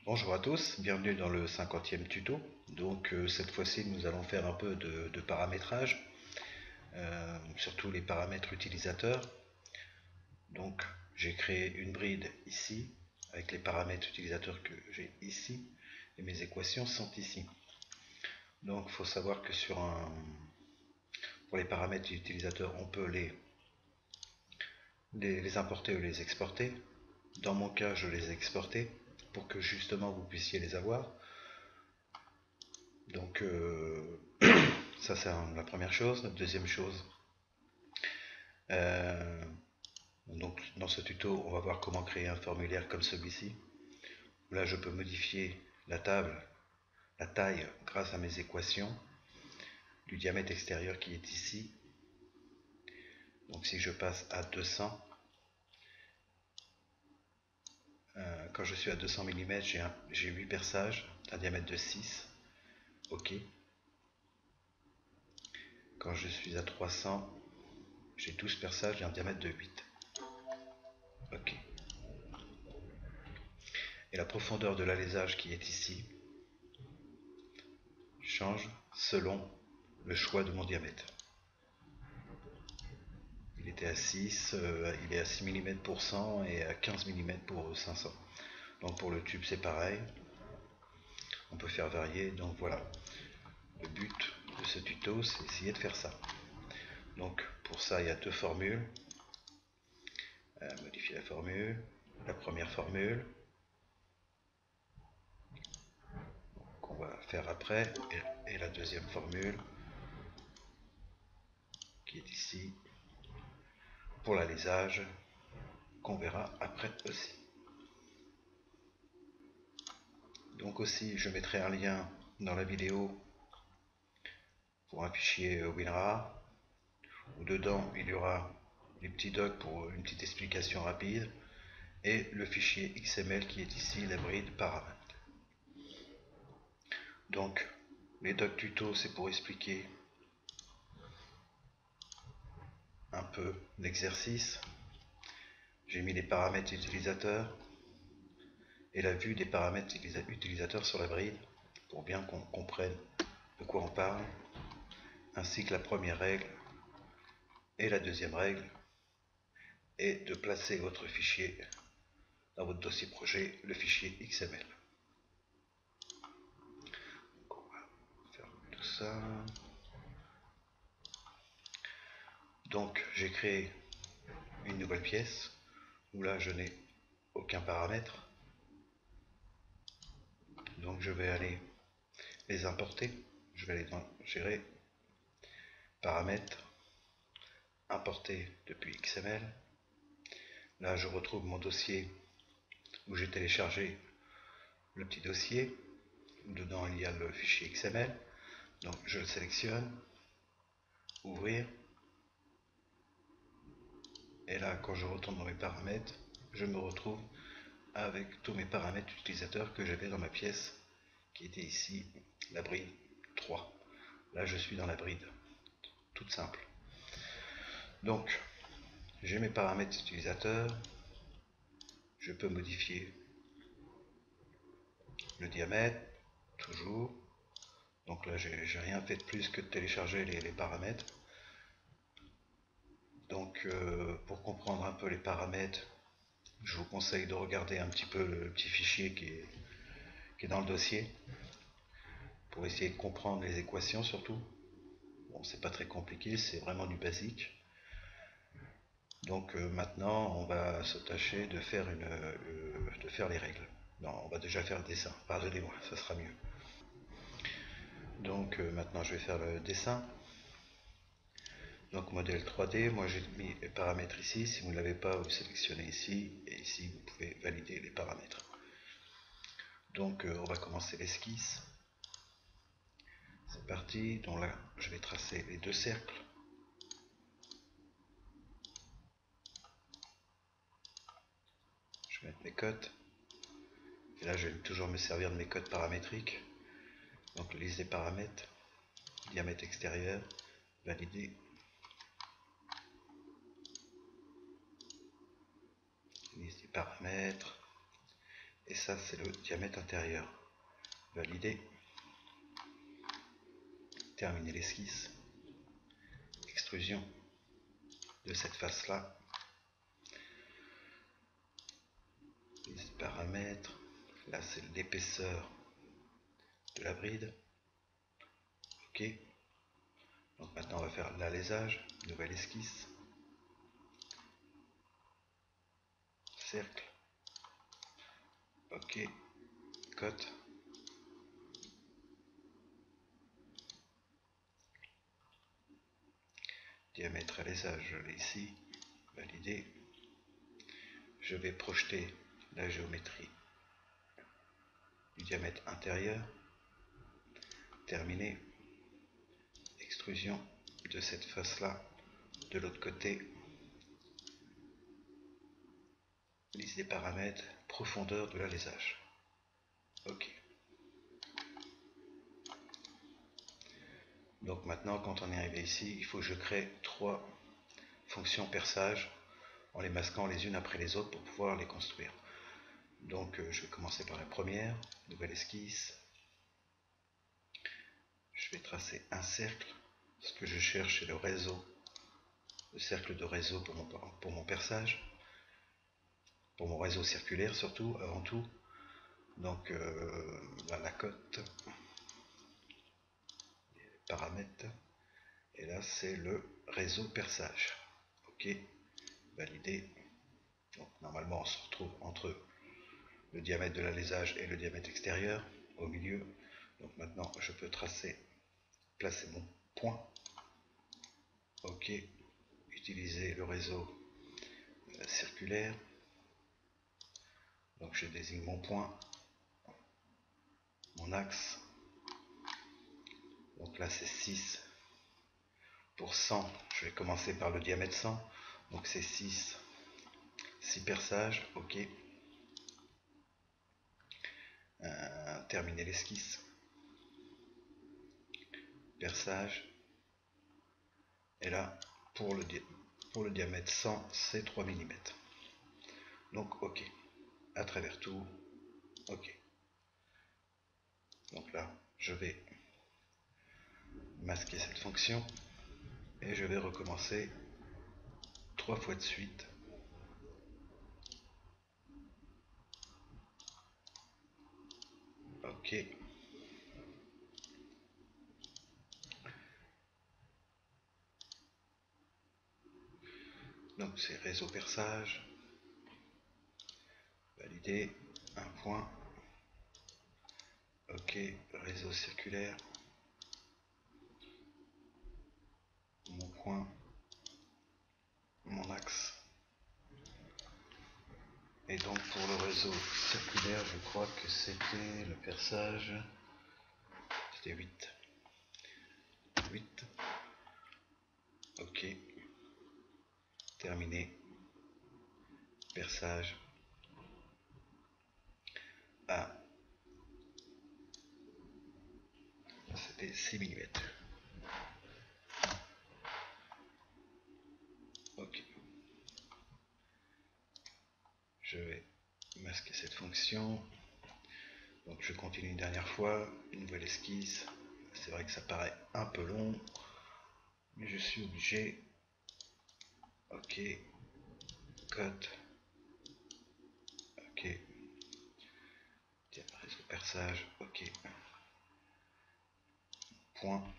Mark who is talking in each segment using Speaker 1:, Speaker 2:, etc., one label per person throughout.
Speaker 1: Bonjour à tous, bienvenue dans le 50e tuto. Cette fois-ci nous allons faire un peu de paramétrage, surtout les paramètres utilisateurs. Donc j'ai créé une bride ici avec les paramètres utilisateurs que j'ai ici et mes équations sont ici. Donc il faut savoir que pour les paramètres utilisateurs on peut les importer ou les exporter. Dans mon cas je les ai exportés pour que justement vous puissiez les avoir. Donc ça c'est la première chose. La deuxième chose, euh, donc dans ce tuto on va voir comment créer un formulaire comme celui-ci. Là je peux modifier la taille grâce à mes équations du diamètre extérieur qui est ici. Donc si je passe à 200, quand je suis à 200 mm j'ai 8 perçages d'un diamètre de 6. Ok. Quand je suis à 300, j'ai 12 perçages d'un diamètre de 8. Ok. Et la profondeur de l'alésage qui est ici change selon le choix de mon diamètre. Il était à 6, il est à 6 mm pour 100 et à 15 mm pour 500. Donc pour le tube c'est pareil, on peut faire varier. Donc voilà, le but de ce tuto c'est essayer de faire ça. Donc pour ça il y a deux formules. Modifier la formule, la première formule qu'on va faire après et la deuxième formule qui est ici pour l'alésage qu'on verra après aussi. Donc aussi je mettrai un lien dans la vidéo pour un fichier WinRAR où dedans il y aura les petits docs pour une petite explication rapide et le fichier XML qui est ici, la bride paramètres. Donc les docs tuto c'est pour expliquer un peu l'exercice. J'ai mis les paramètres utilisateurs et la vue des paramètres utilisateurs sur la bride pour bien qu'on comprenne de quoi on parle, ainsi que la première règle et la deuxième règle est de placer votre fichier dans votre dossier projet, le fichier XML. Donc on va faire tout ça. Donc j'ai créé une nouvelle pièce où là je n'ai aucun paramètre. Donc je vais aller les importer. Je vais aller dans gérer, paramètres, importer depuis XML. Là je retrouve mon dossier où j'ai téléchargé le petit dossier. Dedans il y a le fichier XML. Donc je le sélectionne, ouvrir. Et là quand je retourne dans mes paramètres, je me retrouve avec tous mes paramètres utilisateurs que j'avais dans ma pièce qui était ici, la bride 3. Là je suis dans la bride, toute simple. Donc j'ai mes paramètres utilisateurs, je peux modifier le diamètre, toujours. Donc là j'ai rien fait de plus que de télécharger les paramètres. Donc pour comprendre un peu les paramètres, je vous conseille de regarder un petit peu le petit fichier qui est dans le dossier pour essayer de comprendre les équations surtout. Bon, c'est pas très compliqué, c'est vraiment du basique. Donc maintenant on va se tâcher de faire les règles. Non, on va déjà faire le dessin, pardonnez-moi, ça sera mieux. Donc maintenant je vais faire le dessin. Donc modèle 3D, moi j'ai mis les paramètres ici, si vous ne l'avez pas, vous sélectionnez ici, et ici vous pouvez valider les paramètres. Donc on va commencer l'esquisse. C'est parti, donc là je vais tracer les deux cercles. Je vais mettre mes cotes. Et là je vais toujours me servir de mes codes paramétriques. Donc liste des paramètres, diamètre extérieur, valider. Liste des paramètres, Et ça, c'est le diamètre intérieur. Valider. Terminer l'esquisse. Extrusion de cette face-là. Les paramètres. Là, c'est l'épaisseur de la bride. Ok. Donc maintenant, on va faire l'alésage. Nouvelle esquisse. Cercle. Ok. Cote. Diamètre alésage, je l'ai ici. Valider. Je vais projeter la géométrie du diamètre intérieur. Terminer. Extrusion de cette face-là de l'autre côté. Liste des paramètres, profondeur de l'alésage. Ok. Donc maintenant, quand on est arrivé ici, il faut que je crée 3 fonctions perçage en les masquant les unes après les autres pour pouvoir les construire. Donc je vais commencer par la première, nouvelle esquisse. Je vais tracer un cercle. Ce que je cherche, c'est le réseau, le cercle de réseau pour mon perçage, pour mon réseau circulaire surtout, avant tout. Donc là, la cote, paramètres, et là c'est le réseau perçage. Ok, valider. Donc normalement on se retrouve entre le diamètre de l'alésage et le diamètre extérieur au milieu. Donc maintenant je peux placer mon point. Ok, utiliser le réseau circulaire. Donc je désigne mon point, mon axe. Donc là c'est 6 pour 100. Je vais commencer par le diamètre 100. Donc c'est 6 perçages. Ok. Terminer l'esquisse. Perçage. Et là, pour le diamètre 100, c'est 3 mm. Donc ok. À travers tout. Ok. Donc là, je vais masquer cette fonction. Et je vais recommencer 3 fois de suite. Ok. Donc c'est réseau perçage. Valider. Un point. Ok. Réseau circulaire. Mon point. Mon axe. Et donc pour le réseau circulaire, je crois que c'était le perçage. C'était 8. 8. Ok. Terminé. Perçage. Ah. C'était 6 mm. Ok. Je vais masquer cette fonction. Donc je continue une dernière fois. Une nouvelle esquisse. C'est vrai que ça paraît un peu long. Mais je suis obligé. Ok. Cote. Ok. Réseau perçage. Ok. Point.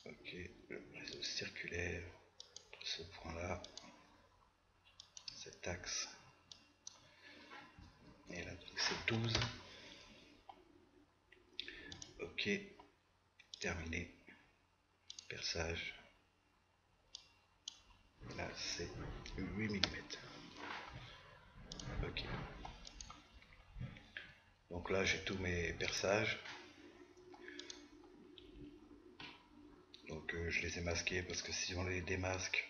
Speaker 1: Ok. Le réseau circulaire. Ce point là. Cet axe. Et là, c'est 12. Ok. Terminé. Perçage. Là, c'est 8 mm. Ok. Donc là, j'ai tous mes perçages. Donc je les ai masqués parce que si on les démasque,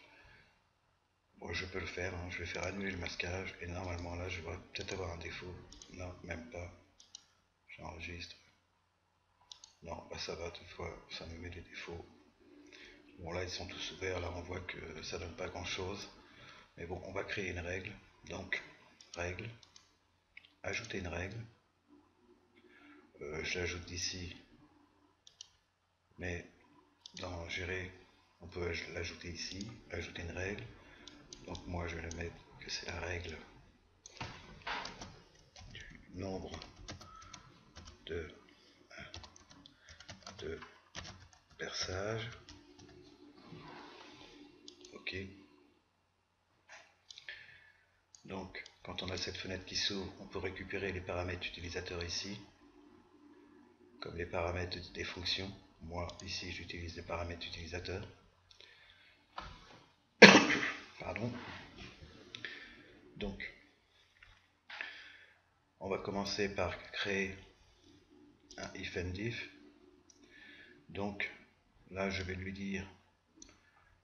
Speaker 1: bon, je peux le faire. Hein. Je vais faire annuler le masquage et normalement là, je vais peut-être avoir un défaut. Non, même pas. J'enregistre. Non, bah ça va, toutefois, ça me met des défauts. Bon, là, ils sont tous ouverts. Là, on voit que ça donne pas grand-chose. Mais bon, on va créer une règle. Donc, règle, ajouter une règle. Je l'ajoute d'ici, mais dans gérer, on peut l'ajouter ici, ajouter une règle. Donc moi je vais le mettre que c'est la règle du nombre de perçages. Ok. Donc quand on a cette fenêtre qui s'ouvre, on peut récupérer les paramètres utilisateurs ici, comme les paramètres des fonctions. Moi ici j'utilise les paramètres utilisateurs. Pardon. Donc on va commencer par créer un if and diff. Donc là je vais lui dire,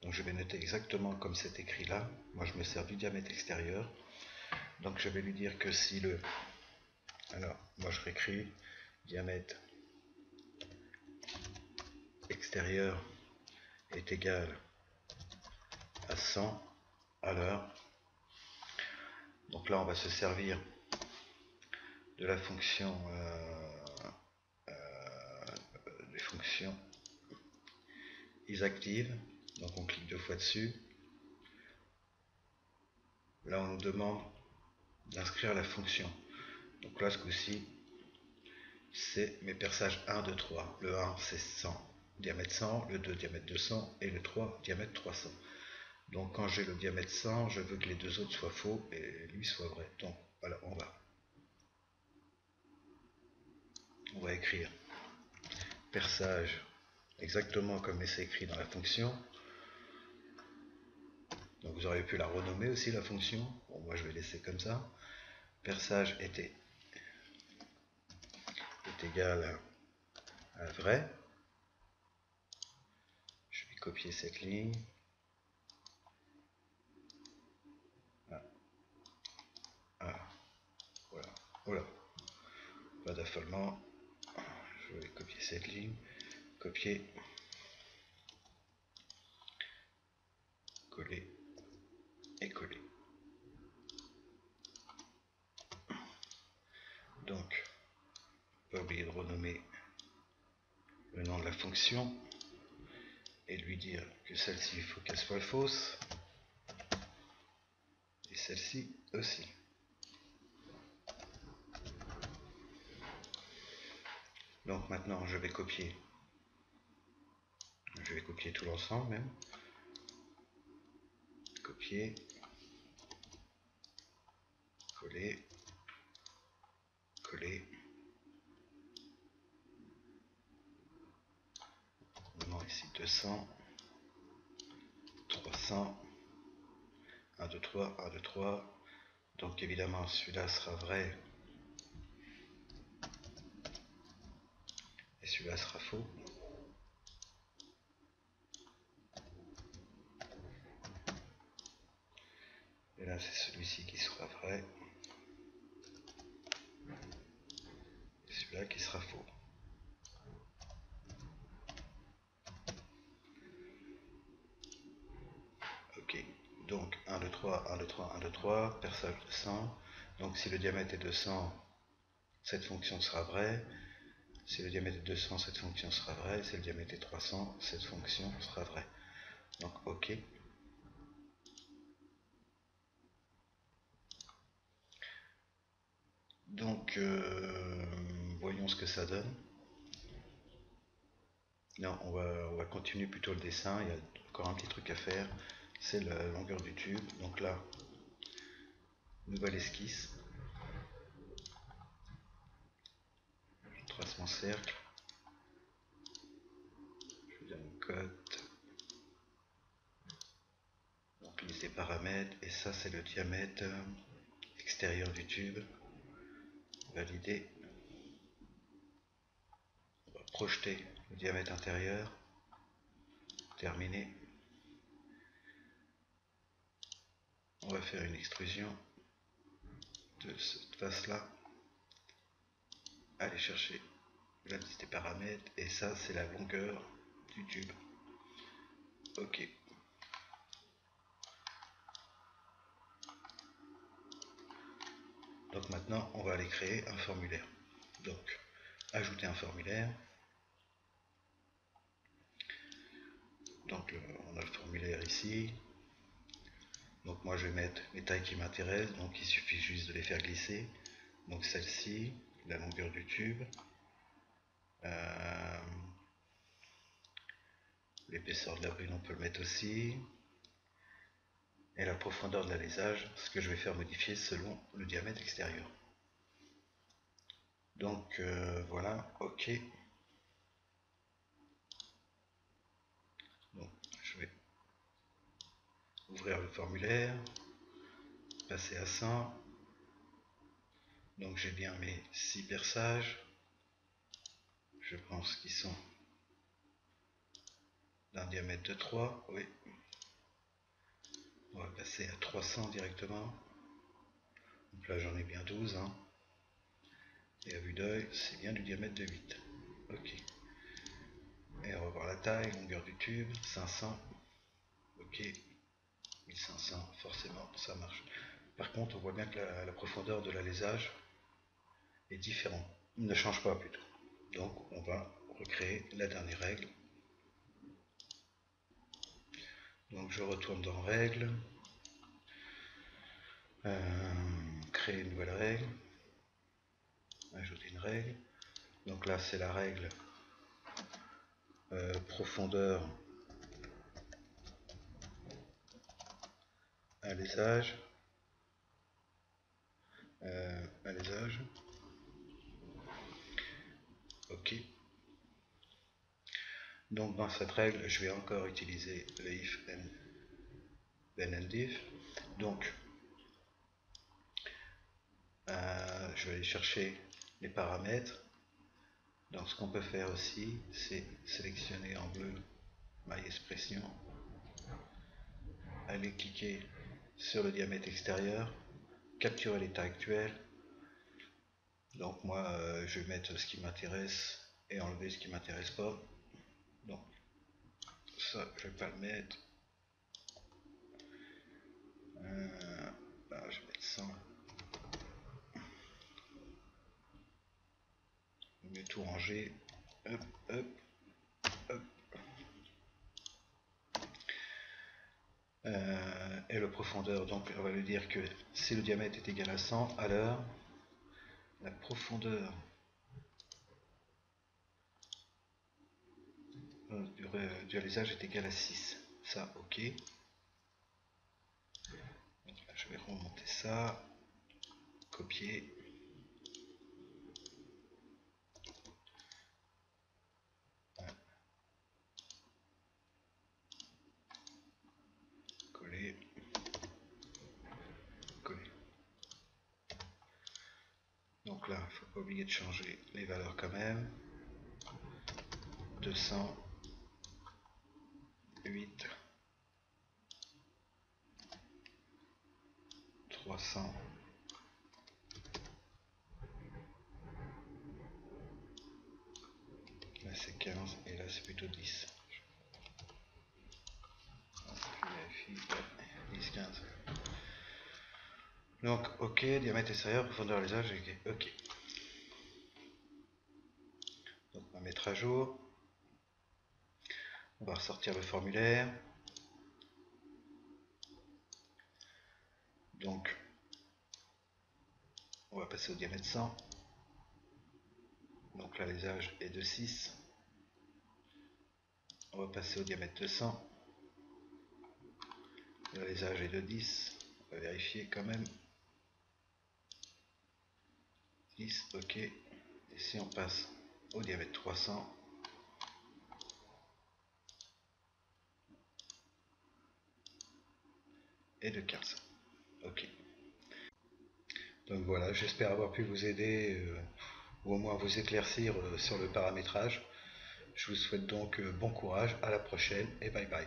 Speaker 1: donc je vais noter exactement comme c'est écrit là. Moi je me sers du diamètre extérieur. Donc je vais lui dire que si le, alors moi je réécris diamètre extérieur est égal à 100 à l'heure. Donc là on va se servir de la fonction des fonctions isActive. Donc on clique 2 fois dessus. Là on nous demande d'inscrire la fonction. Donc là ce coup-ci c'est mes perçages 1, 2, 3. Le 1 c'est 100, diamètre 100, le 2 diamètre 200 et le 3 diamètre 300. Donc quand j'ai le diamètre 100, je veux que les deux autres soient faux et lui soit vrai. Donc voilà, on va écrire perçage exactement comme c'est écrit dans la fonction. Donc vous auriez pu la renommer aussi la fonction. Bon, moi je vais laisser comme ça. Perçage est égal à vrai. Je vais copier cette ligne. Voilà. Voilà. Pas d'affolement. Je vais copier cette ligne. Copier. Coller. Et coller. Donc, pas oublier de renommer le nom de la fonction et lui dire que celle-ci, il faut qu'elle soit fausse et celle-ci aussi. Donc maintenant, je vais copier tout l'ensemble même. Copier, coller, coller. Maintenant ici 200, 300, 1, 2, 3, 1, 2, 3. Donc évidemment celui-là sera vrai et celui-là sera faux. Et là c'est celui-ci qui sera vrai et celui-là qui sera faux. Ok, donc 1, 2, 3, 1, 2, 3, 1, 2, 3, perçage de 100. Donc si le diamètre est de 100, cette fonction sera vraie. Si le diamètre est 200, cette fonction sera vraie. Si le diamètre est 300, cette fonction sera vraie. Donc OK. Donc voyons ce que ça donne. Non, on va continuer plutôt le dessin. Il y a encore un petit truc à faire. C'est la longueur du tube. Donc là, nouvelle esquisse. Je trace mon cercle. Je donne une cote. Donc les paramètres. Et ça, c'est le diamètre extérieur du tube. Valider. On va projeter le diamètre intérieur. Terminé. On va faire une extrusion de cette face là, aller chercher la liste des paramètres et ça c'est la longueur du tube. Ok. Donc maintenant, on va aller créer un formulaire. Donc, ajouter un formulaire. Donc, on a le formulaire ici. Donc moi, je vais mettre les tailles qui m'intéressent. Donc, il suffit juste de les faire glisser. Donc, celle-ci, la longueur du tube. L'épaisseur de la brune, on peut le mettre aussi. Et la profondeur de l'alésage, ce que je vais faire modifier selon le diamètre extérieur. Donc voilà, ok. Donc je vais ouvrir le formulaire, passer à 100. Donc j'ai bien mes 6 perçages. Je pense qu'ils sont d'un diamètre de 3, oui. On va passer à 300 directement. Donc là j'en ai bien 12. Hein. Et à vue d'œil, c'est bien du diamètre de 8. Ok. Et on va voir la taille, longueur du tube, 500. Ok. 1500, forcément, ça marche. Par contre, on voit bien que la profondeur de l'alésage est différente. Il ne change pas plutôt. Donc, on va recréer la dernière règle. Donc, je retourne dans Règles. Créer une nouvelle règle. Ajouter une règle. Donc là, c'est la règle profondeur alésage. Alésage. Ok. Donc dans cette règle, je vais encore utiliser le if and then and if. Donc je vais aller chercher les paramètres. Donc ce qu'on peut faire aussi, c'est sélectionner en bleu My Expression, aller cliquer sur le diamètre extérieur, capturer l'état actuel. Donc moi je vais mettre ce qui m'intéresse et enlever ce qui m'intéresse pas. Donc ça je vais pas le mettre. Là, je vais mettre 100. Je vais tout ranger. Hop, hop, hop. Et le profondeur, donc on va lui dire que si le diamètre est égal à 100, alors la profondeur du alésage est égal à 6. Ça, ok. Donc là, je vais remonter ça, copier. Coller. Coller. Donc là, il ne faut pas oublier de changer les valeurs quand même. 208. 300. Là c'est 15 et là c'est plutôt 10. Je vérifie. 10, 15. Donc ok, diamètre extérieur, profondeur alésage, ok. Donc on va mettre à jour. On va ressortir le formulaire. Donc on va passer au diamètre 100. Donc l'alésage est de 6. On va passer au diamètre 200. L'alésage est de 10. On va vérifier quand même. 10, ok. Et si on passe au diamètre 300, et de 15. Ok. Donc voilà, j'espère avoir pu vous aider ou au moins vous éclaircir sur le paramétrage. Je vous souhaite donc bon courage, à la prochaine et bye bye.